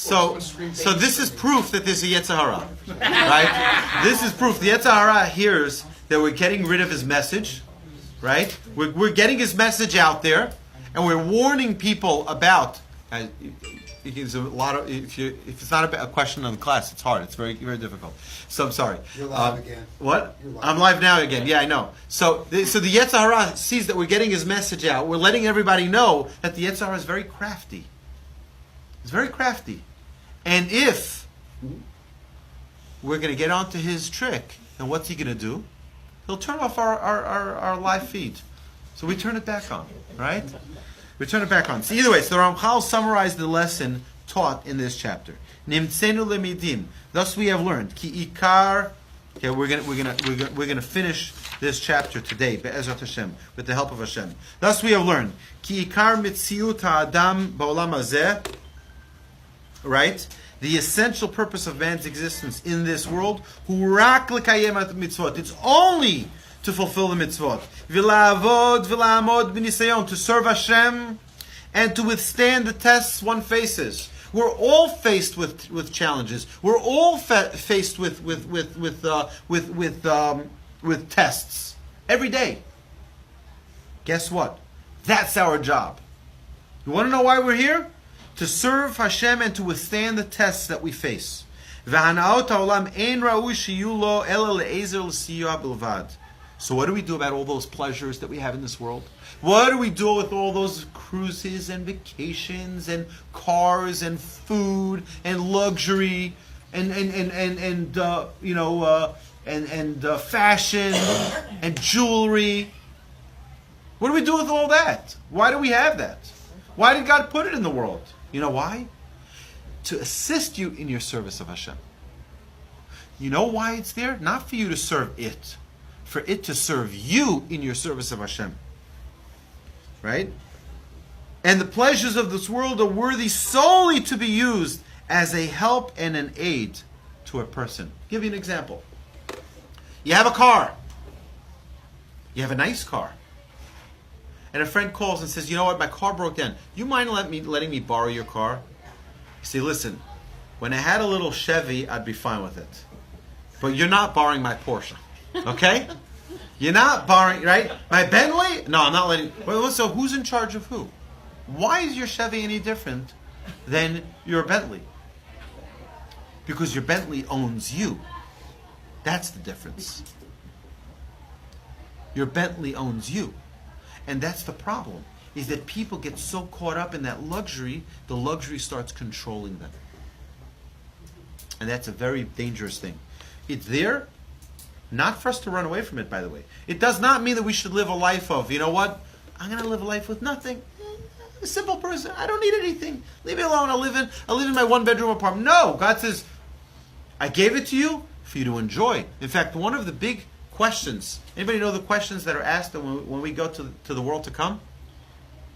So this is proof that there's a Yetzer Hara, right? This is proof. The Yetzer Hara hears that we're getting rid of his message, right? We're getting his message out there, and we're warning people about. It's a lot of if it's not a question of the class, it's hard. It's very very difficult. So I'm sorry. You're live again. What? You're live. I'm live now again. Yeah, I know. So the Yetzer Hara sees that we're getting his message out. We're letting everybody know that the Yetzer Hara is very crafty. It's very crafty, and if we're going to get onto his trick, then what's he going to do? He'll turn off our live feed. So we turn it back on, right? We turn it back on. So either way, so the Ramchal summarized the lesson taught in this chapter. Nimtzenu lemidim. Thus we have learned. Ki ikar. Okay, we're gonna finish this chapter today, be'ezrat Hashem, with the help of Hashem. Thus we have learned. Ki ikar mitziut ha'adam ba'olam hazeh. Right? The essential purpose of man's existence in this world, hu rak l'kayem at mitzvot. It's only to fulfill the mitzvot. V'la'avod v'la'amod b'nisayon. To serve Hashem and to withstand the tests one faces. We're all faced with challenges. We're all faced with tests every day. Guess what? That's our job. You want to know why we're here? To serve Hashem and to withstand the tests that we face. So what do we do about all those pleasures that we have in this world? What do we do with all those cruises and vacations and cars and food and luxury and fashion and jewelry? What do we do with all that? Why do we have that? Why did God put it in the world? You know why? To assist you in your service of Hashem. You know why it's there? Not for you to serve it. For it to serve you in your service of Hashem. Right? And the pleasures of this world are worthy solely to be used as a help and an aid to a person. I'll give you an example. You have a car. You have a nice car. And a friend calls and says, you know what, my car broke down. You mind letting me borrow your car? You say, listen, when I had a little Chevy, I'd be fine with it. But you're not borrowing my Porsche. Okay? You're not borrowing, right? My Bentley? No, I'm not letting... Well, so who's in charge of who? Why is your Chevy any different than your Bentley? Because your Bentley owns you. That's the difference. Your Bentley owns you. And that's the problem, is that people get so caught up in that luxury, the luxury starts controlling them. And that's a very dangerous thing. It's there, not for us to run away from it, by the way. It does not mean that we should live a life of, you know what, I'm going to live a life with nothing. A simple person, I don't need anything. Leave me alone, I'll live in my one-bedroom apartment. No, God says, I gave it to you for you to enjoy. In fact, one of the big questions. Anybody know the questions that are asked when we go to the world to come?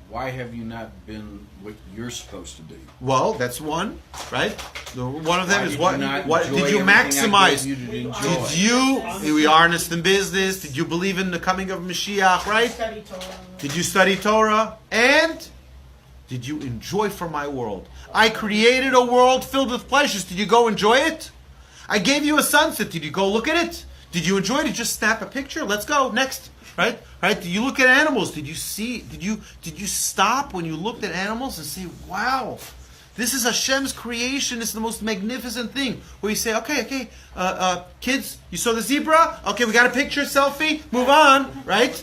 Why have you not been what you're supposed to do? Well, that's one, right? One of them is what did you maximize? Did you honest in business? Did you believe in the coming of Mashiach, right? Did you study Torah? And did you enjoy for my world? I created a world filled with pleasures. Did you go enjoy it? I gave you a sunset. Did you go look at it? Did you enjoy it? Did you just snap a picture? Let's go next, right? Right? Did you look at animals? Did you see? Did you stop when you looked at animals and say, "Wow, this is Hashem's creation. It's the most magnificent thing." Where you say, "Okay, kids, you saw the zebra? Okay, we got a picture, selfie. Move on." Right?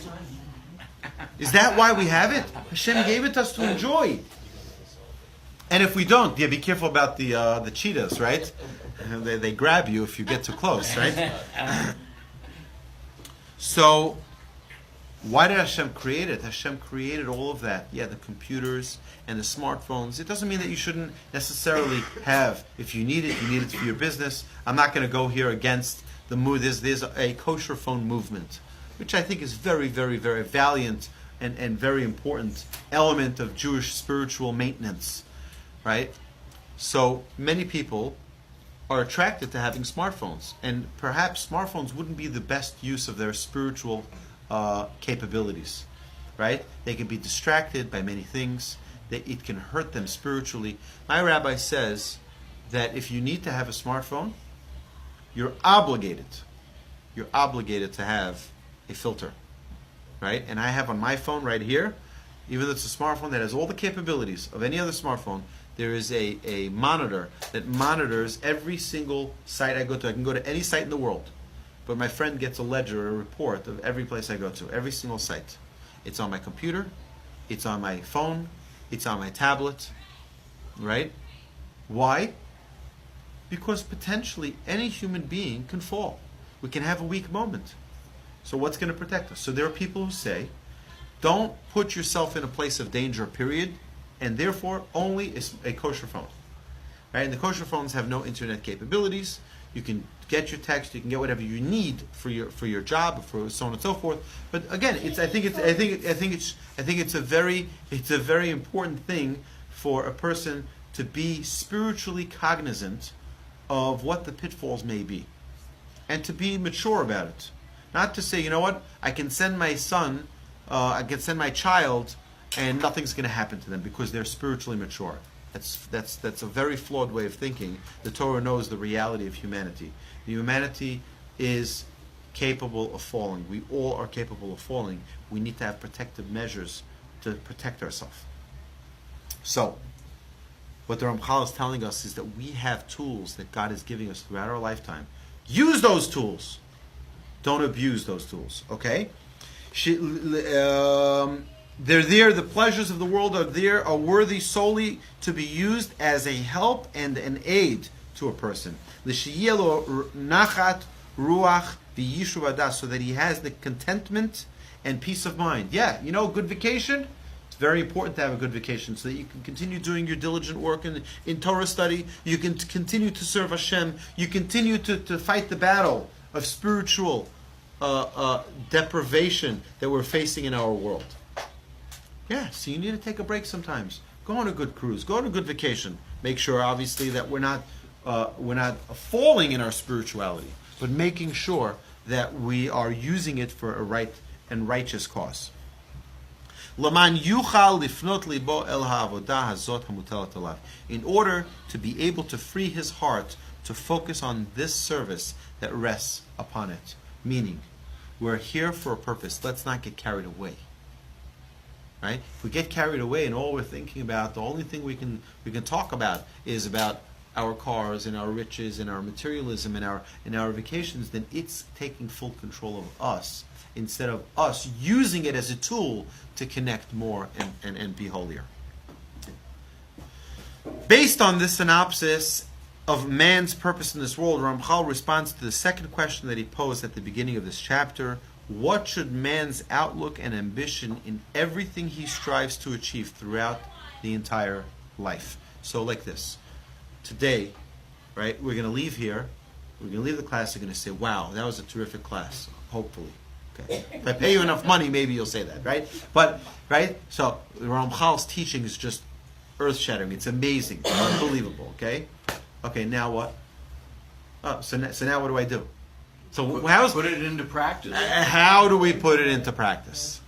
Is that why we have it? Hashem gave it to us to enjoy. And if we don't, be careful about the cheetahs, right? They grab you if you get too close, right? So, why did Hashem create it? Hashem created all of that. Yeah, the computers and the smartphones. It doesn't mean that you shouldn't necessarily have. If you need it for your business. I'm not going to go here against the move. There's a kosher phone movement, which I think is very, very, very valiant and very important element of Jewish spiritual maintenance, right? So many people are attracted to having smartphones, and perhaps smartphones wouldn't be the best use of their spiritual capabilities, right? They can be distracted by many things. It can hurt them spiritually. My rabbi says that if you need to have a smartphone, you're obligated to have a filter, right? And I have on my phone right here, even though it's a smartphone that has all the capabilities of any other smartphone, there is a monitor that monitors every single site I go to. I can go to any site in the world, but my friend gets a ledger, a report of every place I go to, every single site. It's on my computer, it's on my phone, it's on my tablet, right? Why? Because potentially any human being can fall. We can have a weak moment. So what's going to protect us? So there are people who say, don't put yourself in a place of danger, period, and therefore only a kosher phone. Right? And the kosher phones have no internet capabilities. You can get your text, you can get whatever you need for your job, for so on and so forth. But again, I think it's a very important thing for a person to be spiritually cognizant of what the pitfalls may be, and to be mature about it. Not to say, you know what, I can send my son, I can send my child, and nothing's going to happen to them because they're spiritually mature. That's a very flawed way of thinking. The Torah knows the reality of humanity. Humanity is capable of falling. We all are capable of falling. We need to have protective measures to protect ourselves. So, what the Ramchal is telling us is that we have tools that God is giving us throughout our lifetime. Use those tools. Don't abuse those tools. Okay? They're there. The pleasures of the world are worthy solely to be used as a help and an aid to a person. Nachat ruach v'yishuv, so that he has the contentment and peace of mind. Yeah, good vacation. It's very important to have a good vacation so that you can continue doing your diligent work in Torah study. You can continue to serve Hashem. You continue to fight the battle of spiritual deprivation that we're facing in our world. Yeah, so you need to take a break sometimes. Go on a good cruise. Go on a good vacation. Make sure, obviously, that we're not falling in our spirituality, but making sure that we are using it for a right and righteous cause. In order to be able to free his heart to focus on this service that rests upon it. Meaning, we're here for a purpose. Let's not get carried away. Right? If we get carried away and all we're thinking about, the only thing we can talk about is about our cars and our riches and our materialism and our vacations, then it's taking full control of us instead of us using it as a tool to connect more and be holier. Based on this synopsis of man's purpose in this world, Ramchal responds to the second question that he posed at the beginning of this chapter. What should man's outlook and ambition in everything he strives to achieve throughout the entire life? So like this. Today, right, we're going to leave here. We're going to leave the class. We're going to say, wow, that was a terrific class. Hopefully. Okay. If I pay you enough money, maybe you'll say that, right? But, right? So, Ramchal's teaching is just earth-shattering. It's amazing. It's unbelievable, okay? Okay, now what? Oh, so now what do I do? So put it into practice. How do we put it into practice?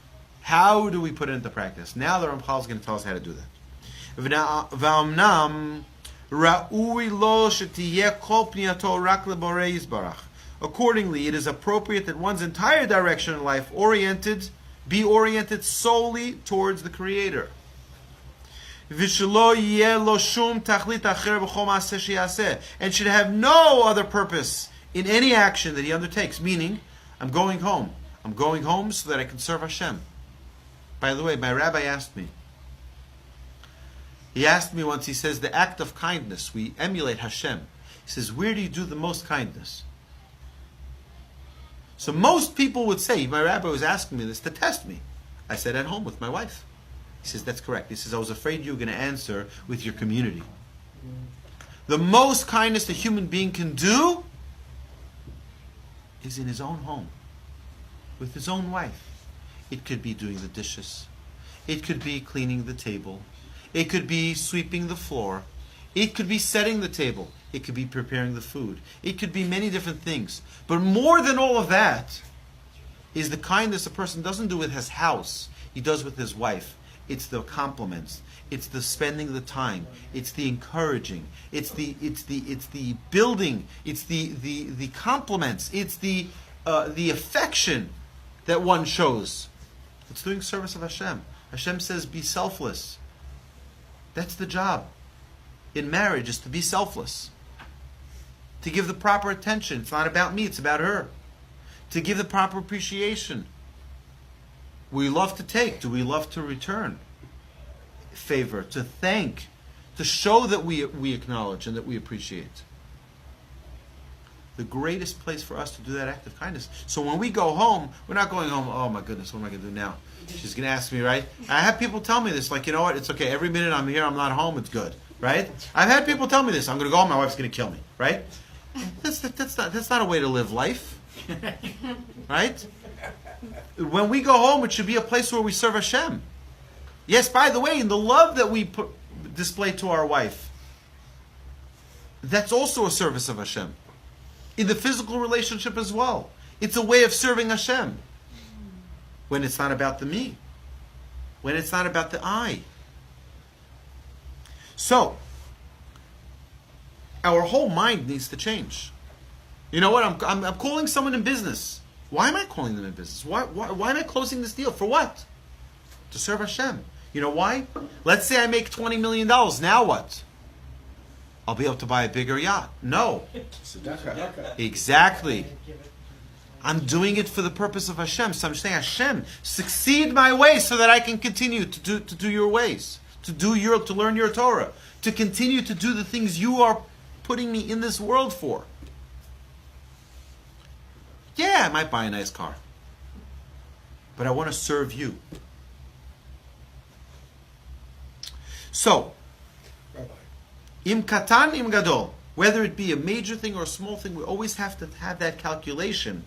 How do we put it into practice? Now the Ramchal is going to tell us how to do that. Accordingly, it is appropriate that one's entire direction in life be oriented solely towards the Creator. And should have no other purpose in any action that he undertakes. Meaning, I'm going home. I'm going home so that I can serve Hashem. By the way, my rabbi asked me. He asked me once, he says, the act of kindness, we emulate Hashem. He says, where do you do the most kindness? So most people would say, my rabbi was asking me this to test me. I said, at home with my wife. He says, that's correct. He says, I was afraid you were going to answer with your community. The most kindness a human being can do is in his own home, with his own wife. It could be doing the dishes. It could be cleaning the table. It could be sweeping the floor. It could be setting the table. It could be preparing the food. It could be many different things. But more than all of that is the kindness a person doesn't do with his house. He does with his wife. It's the compliments. It's the spending the time. It's the encouraging. It's the building. It's the compliments. It's the affection that one shows. It's doing service of Hashem. Hashem says, be selfless. That's the job. In marriage is to be selfless. To give the proper attention. It's not about me, it's about her. To give the proper appreciation. We love to take. Do we love to return favor? To thank. To show that we acknowledge and that we appreciate. The greatest place for us to do that act of kindness. So when we go home, we're not going home, oh my goodness, what am I going to do now? She's going to ask me, right? I have people tell me this, like, you know what, it's okay, every minute I'm here, I'm not home, it's good, right? I've had people tell me this, I'm going to go home, my wife's going to kill me, right? That's not a way to live life, right? When we go home, it should be a place where we serve Hashem. Yes, by the way, in the love that we display to our wife, that's also a service of Hashem. In the physical relationship as well. It's a way of serving Hashem. When it's not about the me. When it's not about the I. So, our whole mind needs to change. You know what? I'm calling someone in business. Why am I calling them in business? Why am I closing this deal? For what? To serve Hashem. You know why? Let's say I make $20 million. Now what? I'll be able to buy a bigger yacht. No. Exactly. I'm doing it for the purpose of Hashem. So I'm saying, Hashem, succeed my ways so that I can continue to do your ways. To learn your Torah. To continue to do the things you are putting me in this world for. Yeah, I might buy a nice car. But I want to serve you. So, Im katan, im gadol. Whether it be a major thing or a small thing, we always have to have that calculation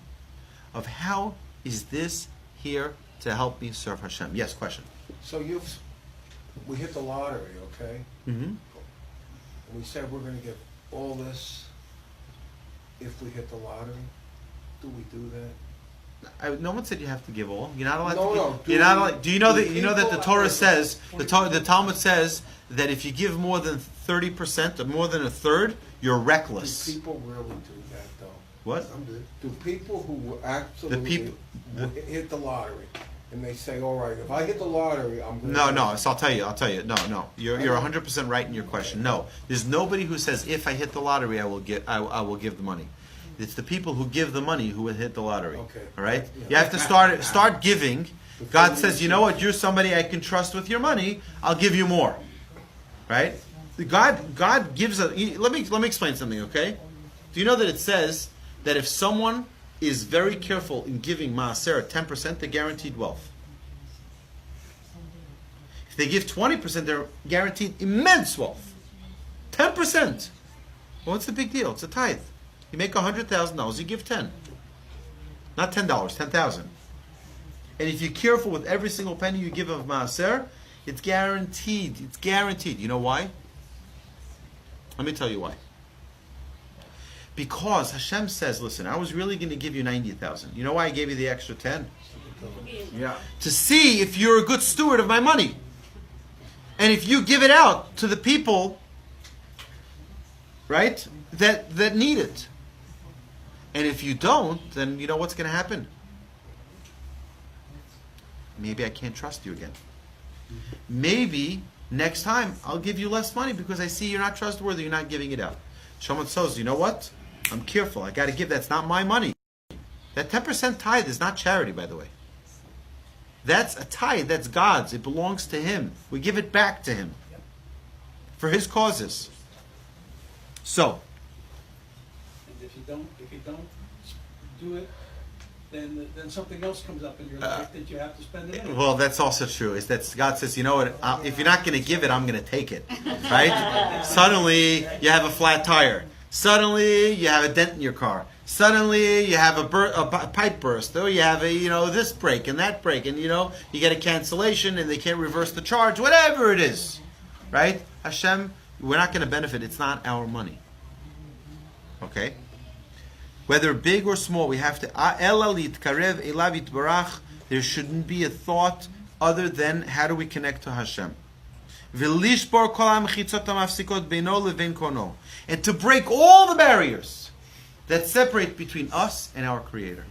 of how is this here to help me serve Hashem. Yes, question. So we hit the lottery, okay? Mm-hmm. And we said we're going to get all this if we hit the lottery. Do we do that? No one said you have to give all. You're not allowed No, to no. give. You're not allowed. Do you know that the Torah says the Talmud says that if you give more than 30% or more than a third, you're reckless. Do people really do that though? What? Do people who absolutely hit the lottery and they say, all right, if I hit the lottery, I'm going to... No. So I'll tell you. No. You're 100% right in your question. No, there's nobody who says if I hit the lottery, I will give the money. It's the people who give the money who will hit the lottery. Okay. All right. Yeah. You have to start giving. God says, you know what? You're somebody I can trust with your money. I'll give you more. Right? God gives a. Let me explain something. Okay. Do you know that it says that if someone is very careful in giving Maaser 10%, they're guaranteed wealth. If they give 20%, they're guaranteed immense wealth. 10%. Well, what's the big deal? It's a tithe. You make $100,000, you give 10. Not $10, 10,000. And if you're careful with every single penny you give of Maaser, it's guaranteed. It's guaranteed. You know why? Let me tell you why. Because Hashem says, listen, I was really going to give you 90,000. You know why I gave you the extra 10? Yeah. To see if you're a good steward of my money. And if you give it out to the people, right, that need it. And if you don't, then you know what's going to happen? Maybe I can't trust you again. Maybe next time I'll give you less money because I see you're not trustworthy, you're not giving it out. Someone says, you know what? I'm careful. I got to give. That's not my money. That 10% tithe is not charity, by the way. That's a tithe. That's God's. It belongs to Him. We give it back to Him for His causes. So, if you don't do it, then something else comes up in your life that you have to spend it on. well, that's also true. Is that God says, you know what? If you're not going to give it, I'm going to take it. Right? Suddenly, you have a flat tire. Suddenly, you have a dent in your car. Suddenly, you have a pipe burst. Or you have this break and that break, and you get a cancellation, and they can't reverse the charge. Whatever it is, right? Hashem, we're not going to benefit. It's not our money. Okay. Whether big or small, we have to. There shouldn't be a thought other than how do we connect to Hashem. And to break all the barriers that separate between us and our Creator.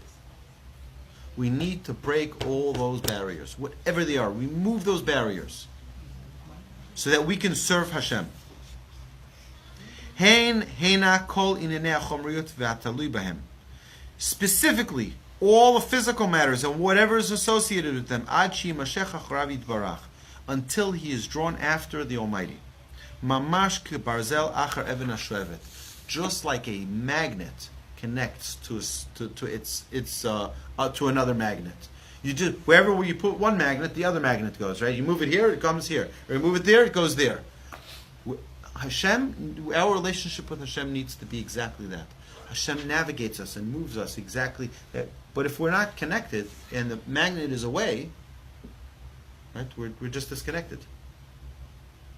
We need to break all those barriers, whatever they are. Remove those barriers so that we can serve Hashem. Specifically, all the physical matters and whatever is associated with them, until he is drawn after the Almighty. Just like a magnet connects to another magnet. You just wherever you put one magnet, the other magnet goes, right? You move it here, it comes here. Or you move it there, it goes there. Hashem, our relationship with Hashem needs to be exactly that. Hashem navigates us and moves us exactly that. But if we're not connected and the magnet is away, right, we're just disconnected.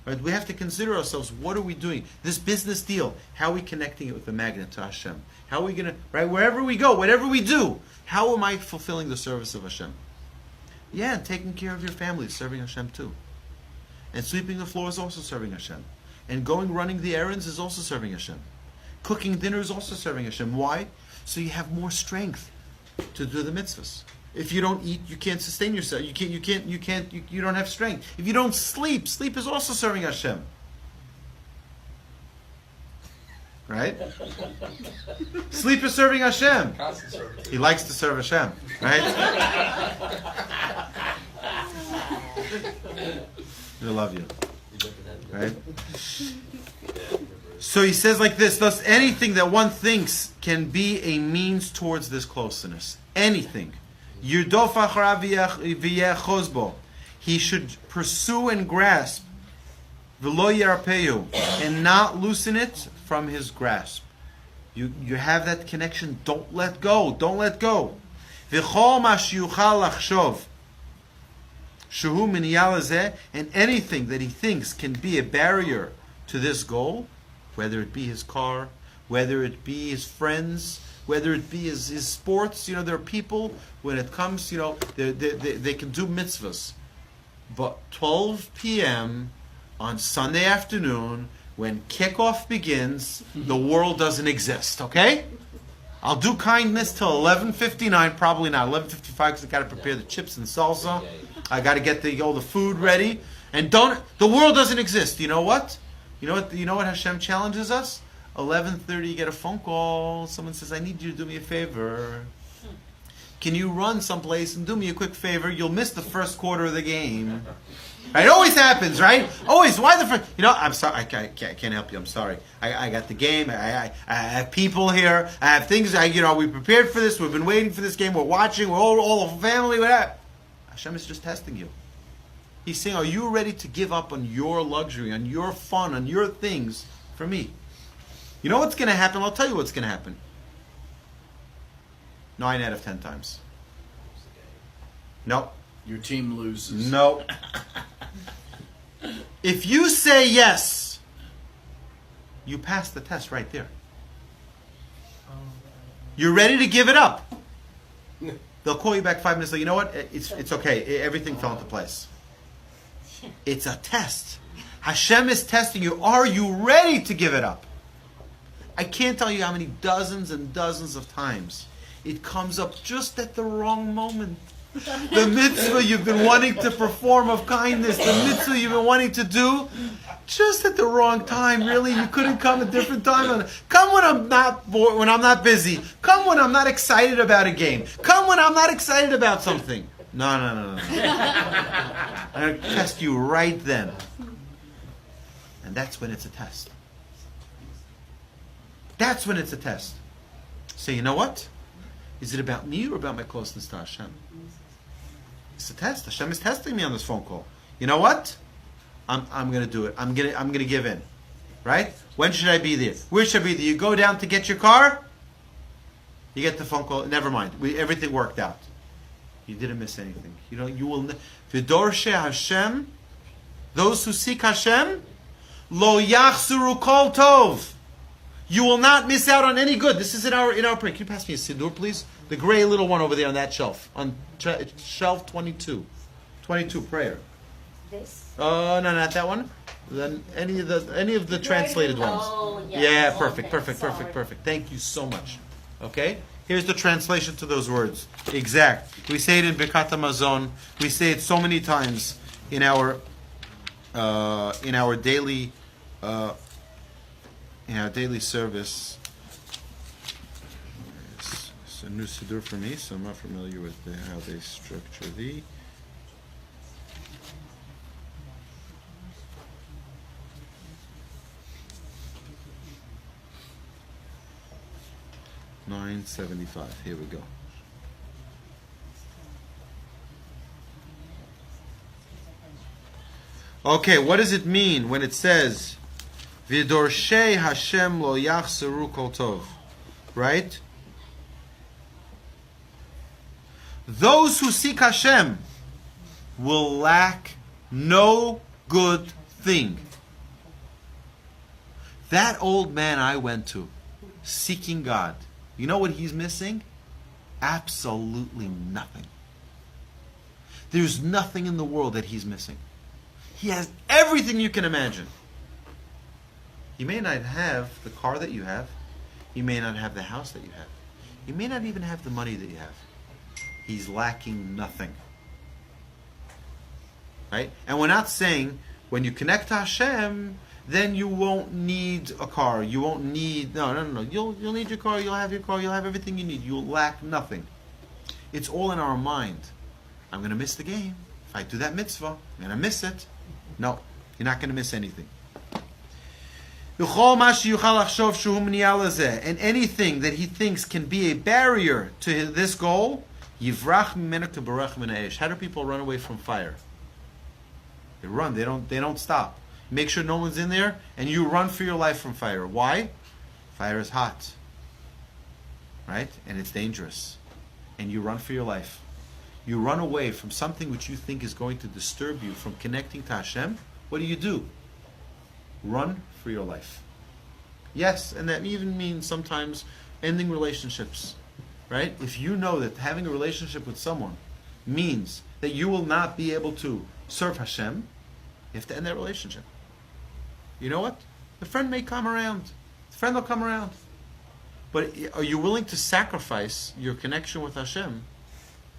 Right? We have to consider ourselves, what are we doing? This business deal, how are we connecting it with the magnet to Hashem? How are we going to, right, wherever we go, whatever we do, how am I fulfilling the service of Hashem? Yeah, and taking care of your family is serving Hashem too. And sweeping the floor is also serving Hashem. And running the errands is also serving Hashem. Cooking dinner is also serving Hashem. Why? So you have more strength to do the mitzvahs. If you don't eat, you can't sustain yourself. You don't have strength. If you don't sleep is also serving Hashem. Right? Sleep is serving Hashem. He likes to serve Hashem. Right? We love you. Right? So he says like this, thus anything that one thinks can be a means towards this closeness. Anything. He should pursue and grasp and not loosen it from his grasp. You have that connection, don't let go. Don't let go. And anything that he thinks can be a barrier to this goal, whether it be his car, whether it be his friends, whether it be his sports. There are people, when it comes, they can do mitzvahs. But 12 p.m. on Sunday afternoon, when kickoff begins, the world doesn't exist, okay? I'll do kindness till 11:59, probably not 11:55, because I got to prepare the chips and salsa. I got to get all the food ready. And the world doesn't exist. You know what? You know what Hashem challenges us? 11:30, you get a phone call. Someone says, I need you to do me a favor. Can you run someplace and do me a quick favor? You'll miss the first quarter of the game. Right? It always happens, right? Always. Why the first? I'm sorry. I can't help you. I'm sorry. I got the game. I have people here. I have things. We prepared for this. We've been waiting for this game. We're watching. We're all a family. Whatever. Hashem is just testing you. He's saying, are you ready to give up on your luxury, on your fun, on your things for me? You know what's going to happen? I'll tell you what's going to happen. 9 out of 10 times. No. Your team loses. No. If you say yes, you pass the test right there. You're ready to give it up. They'll call you back 5 minutes later. You know what? It's okay. Everything fell into place. It's a test. Hashem is testing you. Are you ready to give it up? I can't tell you how many dozens and dozens of times it comes up just at the wrong moment. The mitzvah you've been wanting to perform of kindness, the mitzvah you've been wanting to do, just at the wrong time. Really, you couldn't come a different time. Come when I'm not bored, when I'm not busy. Come when I'm not excited about a game. Come when I'm not excited about something. No. I'm going to test you right then. And that's when it's a test. That's when it's a test. So you know what? Is it about me or about my closeness to Hashem? It's a test. Hashem is testing me on this phone call. You know what? I'm going to do it. I'm going to give in. Right? When should I be there? Where should I be there? You go down to get your car. You get the phone call. Never mind. Everything worked out. You didn't miss anything. You will. V'dorshe Hashem, those who seek Hashem, lo yachsuru kol tov. You will not miss out on any good. This is in our print. Can you pass me a siddur, please? The gray little one over there on that shelf, on shelf 22. 22, prayer. This? Oh, no, not that one. Then any of the translated ones. Oh, yes. Yeah, Okay, perfect. sorry. Thank you so much. Okay? Here's the translation to those words. Exact. We say it in Birkat Hamazon. We say it so many times in our daily service. It's a new siddur for me, so I'm not familiar with how they structure the. $9.75. Here we go. Okay, what does it mean when it says "V'dorshei Hashem lo yachseru kol tov"? Right? Those who seek Hashem will lack no good thing. That old man I went to, seeking God, you know what he's missing? Absolutely nothing. There's nothing in the world that he's missing. He has everything you can imagine. He may not have the car that you have. He may not have the house that you have. He may not even have the money that you have. He's lacking nothing. Right? And we're not saying when you connect to Hashem, then you won't need a car. You won't need... No. You'll need your car. You'll have your car. You'll have everything you need. You'll lack nothing. It's all in our mind. I'm going to miss the game. If I do that mitzvah, I'm going to miss it. No, you're not going to miss anything. And anything that he thinks can be a barrier to this goal, how do people run away from fire? They run. They don't stop. Make sure no one's in there, and you run for your life from fire. Why? Fire is hot, right? And it's dangerous. And you run for your life. You run away from something which you think is going to disturb you from connecting to Hashem. What do? Run for your life. Yes, and that even means sometimes ending relationships, right? If you know that having a relationship with someone means that you will not be able to serve Hashem, you have to end that relationship. You know what? The friend may come around. The friend will come around. But are you willing to sacrifice your connection with Hashem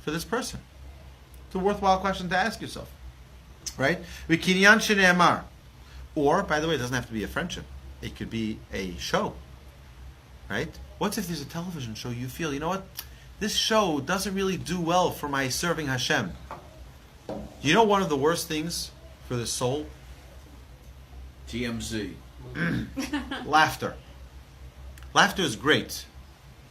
for this person? It's a worthwhile question to ask yourself. Right? Or, by the way, it doesn't have to be a friendship. It could be a show. Right? What if there's a television show you feel, you know what? This show doesn't really do well for my serving Hashem. You know one of the worst things for the soul? TMZ. Laughter. Laughter is great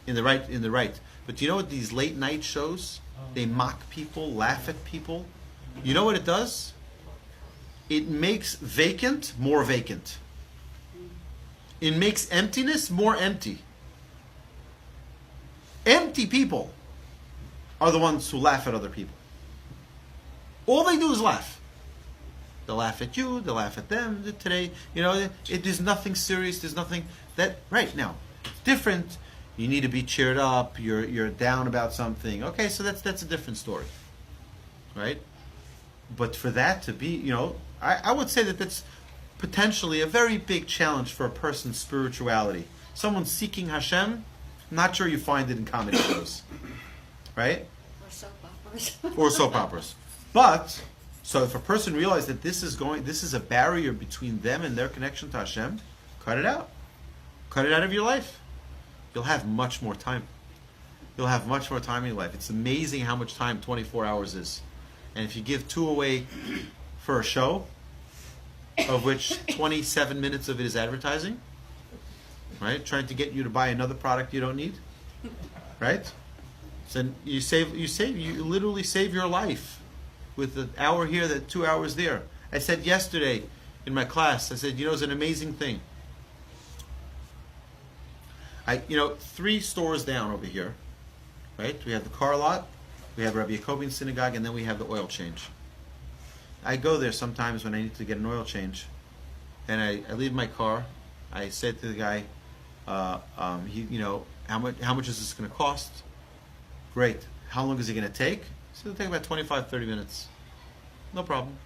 in the right. But do you know what these late night shows? They mock people, laugh at people. You know what it does? It makes vacant more vacant. It makes emptiness more empty. Empty people are the ones who laugh at other people. All they do is laugh. They'll laugh at you, they'll laugh at them. Today, there's nothing serious, there's nothing that, right now, it's different. You need to be cheered up, you're down about something. Okay, so that's a different story. Right? But for that to be, I would say that that's potentially a very big challenge for a person's spirituality. Someone seeking Hashem, not sure you find it in comedy shows. Right? Or soap operas. But, so if a person realizes that this is a barrier between them and their connection to Hashem, cut it out. Cut it out of your life. You'll have much more time. You'll have much more time in your life. It's amazing how much time 24 hours is. And if you give 2 away for a show, of which 27 minutes of it is advertising, right? Trying to get you to buy another product you don't need, right? So you literally save your life with an hour here, that 2 hours there. I said yesterday in my class, I said, it's an amazing thing. 3 stores down over here, right? We have the car lot, we have Rabbi Yacobian synagogue, and then we have the oil change. I go there sometimes when I need to get an oil change, and I leave my car. I say to the guy, how much is this going to cost? Great. How long is it going to take? So it'll take about 25, 30 minutes. No problem.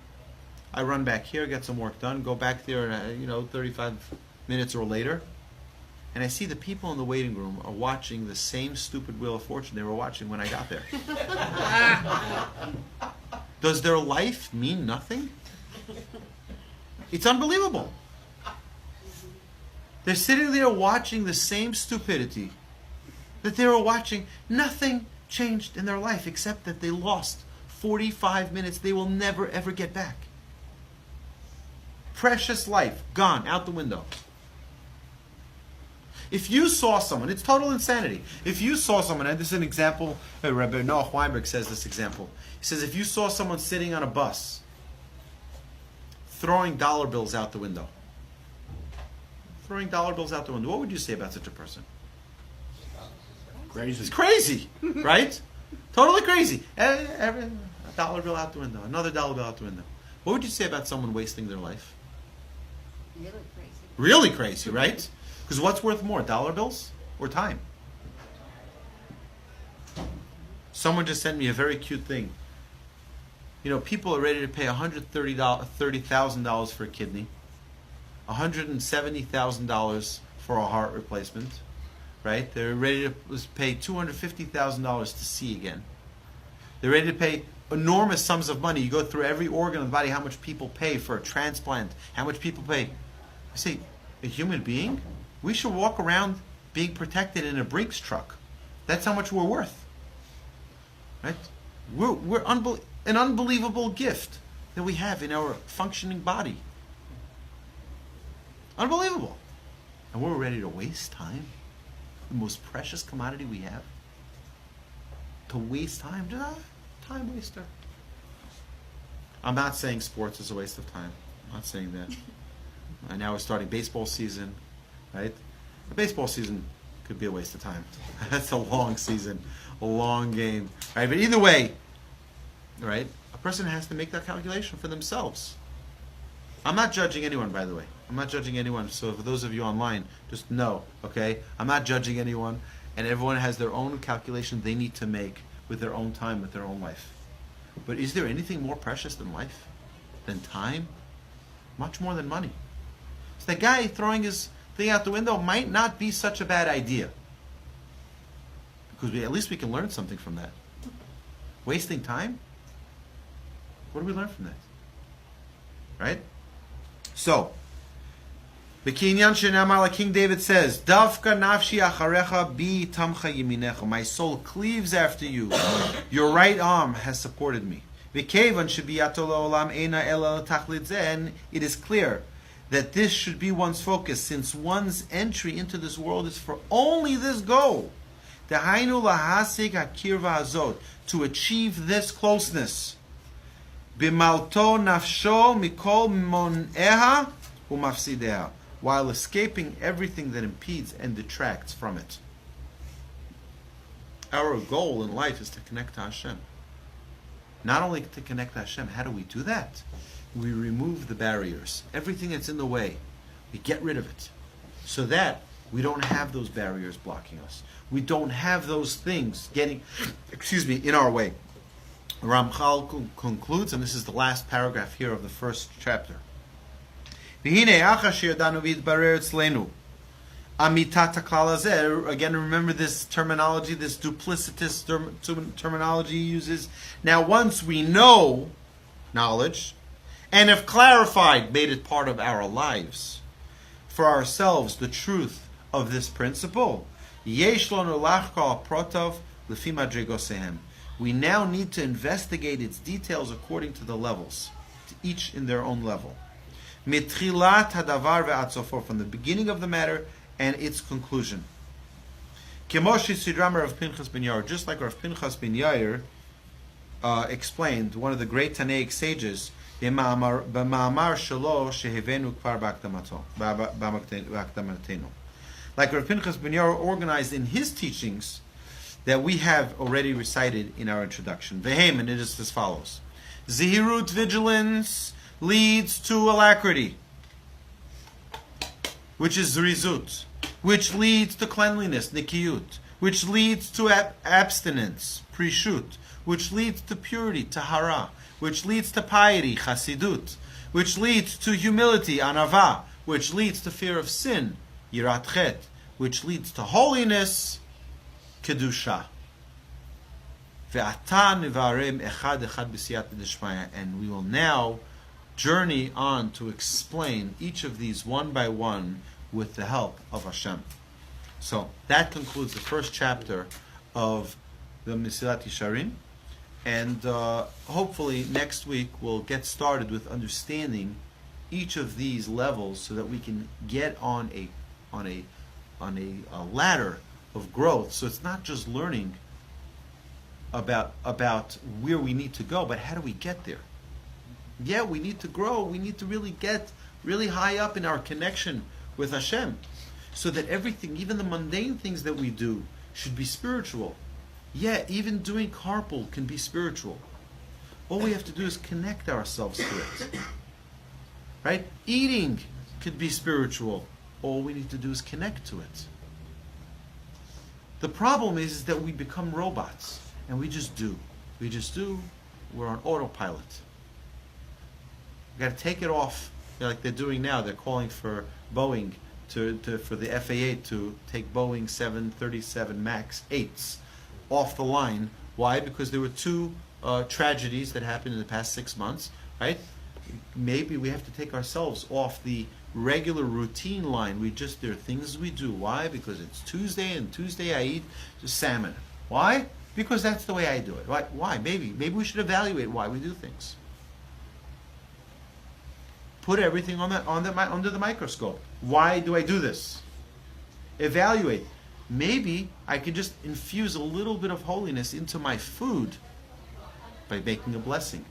I run back here, get some work done, go back there, 35 minutes or later, and I see the people in the waiting room are watching the same stupid Wheel of Fortune they were watching when I got there. Does their life mean nothing? It's unbelievable. They're sitting there watching the same stupidity that they were watching. Nothing changed in their life except that they lost 45 minutes they will never ever get back. Precious life, gone, out the window. If you saw someone, it's total insanity. If you saw someone, and this is an example, Rabbi Noah Weinberg says this example. He says, if you saw someone sitting on a bus, throwing dollar bills out the window, what would you say about such a person? Crazy. It's crazy, right? Totally crazy. A dollar bill out the window, another dollar bill out the window. What would you say about someone wasting their life? Really crazy. Really crazy, right? Because what's worth more, dollar bills or time? Someone just sent me a very cute thing. People are ready to pay $130,000 for a kidney, $170,000 for a heart replacement, right? They're ready to pay $250,000 to see again. They're ready to pay enormous sums of money. You go through every organ of the body, how much people pay for a transplant, how much people pay. I say, a human being? We should walk around being protected in a Brinks truck. That's how much we're worth. Right? We're an unbelievable gift that we have in our functioning body. Unbelievable. And we're ready to waste time. The most precious commodity we have. To waste time. Time waster. I'm not saying sports is a waste of time. I'm not saying that. And now we're starting baseball season, right? The baseball season could be a waste of time. That's a long season, a long game, right? But either way, right? A person has to make that calculation for themselves. I'm not judging anyone, by the way. I'm not judging anyone. So for those of you online, just know, okay? I'm not judging anyone, and everyone has their own calculation they need to make with their own time, with their own life. But is there anything more precious than life? Than time? Much more than money. So the guy throwing his thing out the window might not be such a bad idea. Because at least we can learn something from that. Wasting time? What do we learn from that? Right? So, B'kinyan shenamar, like King David says, Davka nafshi acharecha bi tamcha yiminecha. My soul cleaves after you. Your right arm has supported me. V'kevan shebiyato le'olam eina ela tachlid zeh. And it is clear that this should be one's focus, since one's entry into this world is for only this goal. Dehainu lahasig hakirva hazot, to achieve this closeness. Bimalto nafsho mikol mon'eha umafsideha, while escaping everything that impedes and detracts from it. Our goal in life is to connect to Hashem. Not only to connect to Hashem, how do we do that? We remove the barriers. Everything that's in the way, we get rid of it. So that we don't have those barriers blocking us. We don't have those things getting, in our way. Ramchal concludes, and this is the last paragraph here of the first chapter. Again, remember this terminology, this duplicitous terminology he uses. Now, once we know knowledge, and have clarified, made it part of our lives, for ourselves, the truth of this principle, we now need to investigate its details according to the levels, to each in their own level. From the beginning of the matter and its conclusion. Just like Rav Pinchas ben Yair explained, one of the great Tanaic sages, like Rav Pinchas ben Yair organized in his teachings, that we have already recited in our introduction. Vehem, and it is as follows. Zihirut, vigilance, leads to alacrity, which is zrizut, which leads to cleanliness, nikiyut, which leads to abstinence, prishut, which leads to purity, tahara, which leads to piety, chasidut, which leads to humility, anava, which leads to fear of sin, yirat chet, which leads to holiness, kedusha. And we will now journey on to explain each of these one by one with the help of Hashem. So that concludes the first chapter of the Mesilat Yesharim, and hopefully next week we'll get started with understanding each of these levels so that we can get on a ladder of growth. So it's not just learning about where we need to go, but how do we get there? Yeah, we need to grow. We need to really get really high up in our connection with Hashem, so that everything, even the mundane things that we do, should be spiritual. Yeah, even doing carpool can be spiritual. All we have to do is connect ourselves to it. Right? Eating could be spiritual. All we need to do is connect to it. The problem is that we become robots. And we just do. We just do. We're on autopilot. We've got to take it off, like they're doing now. They're calling for Boeing, for the FAA to take Boeing 737 MAX 8s off the line. Why? Because there were two tragedies that happened in the past 6 months, right? Maybe we have to take ourselves off the regular routine line. There are things we do. Why? Because it's Tuesday, and Tuesday I eat salmon. Why? Because that's the way I do it. Why? Maybe we should evaluate why we do things. Put everything under the microscope. Why do I do this? Evaluate. Maybe I could just infuse a little bit of holiness into my food by making a blessing.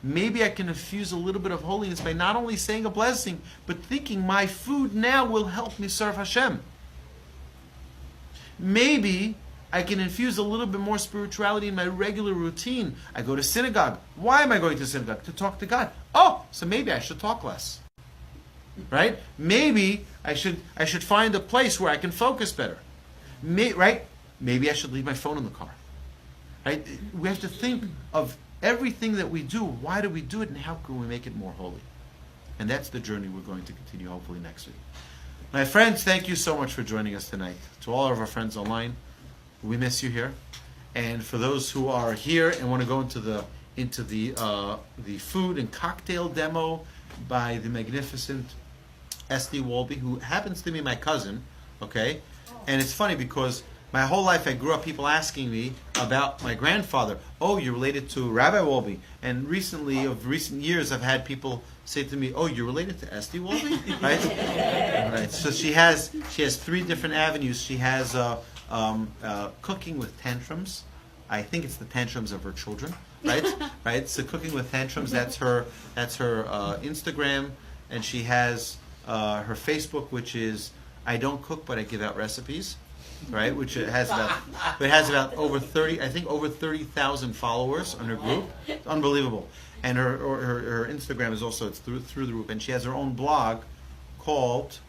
Maybe I can infuse a little bit of holiness by not only saying a blessing, but thinking my food now will help me serve Hashem. Maybe I can infuse a little bit more spirituality in my regular routine. I go to synagogue. Why am I going to synagogue? To talk to God. Oh, so maybe I should talk less. Right? Maybe I should find a place where I can focus better. Right? Maybe I should leave my phone in the car. Right? We have to think of everything that we do. Why do we do it, and how can we make it more holy? And that's the journey we're going to continue hopefully next week. My friends, thank you so much for joining us tonight. To all of our friends online, we miss you here. And for those who are here and want to go into the food and cocktail demo by the magnificent S.D. Wolbe, who happens to be my cousin, okay? And it's funny because my whole life I grew up people asking me about my grandfather. Oh, you're related to Rabbi Wolbe. And recent years, I've had people say to me, oh, you're related to S.D. Wolbe? Right? Right. So she has 3 different avenues. She has cooking with tantrums. I think it's the tantrums of her children, right? Right. So cooking with tantrums. That's her Instagram, and she has her Facebook, which is I don't cook, but I give out recipes, right? Which it has about over 30,000 followers on her group. It's unbelievable. And her Instagram is also through the roof, and she has her own blog called.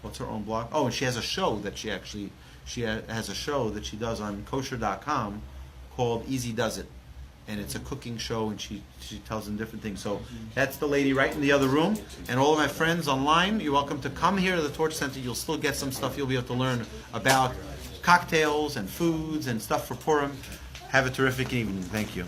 What's her own blog? Oh, and she has a show that she has a show that she does on kosher.com called Easy Does It. And it's a cooking show, and she tells them different things. So that's the lady right in the other room. And all of my friends online, you're welcome to come here to the Torch Center. You'll still get some stuff. You'll be able to learn about cocktails and foods and stuff for Purim. Have a terrific evening. Thank you.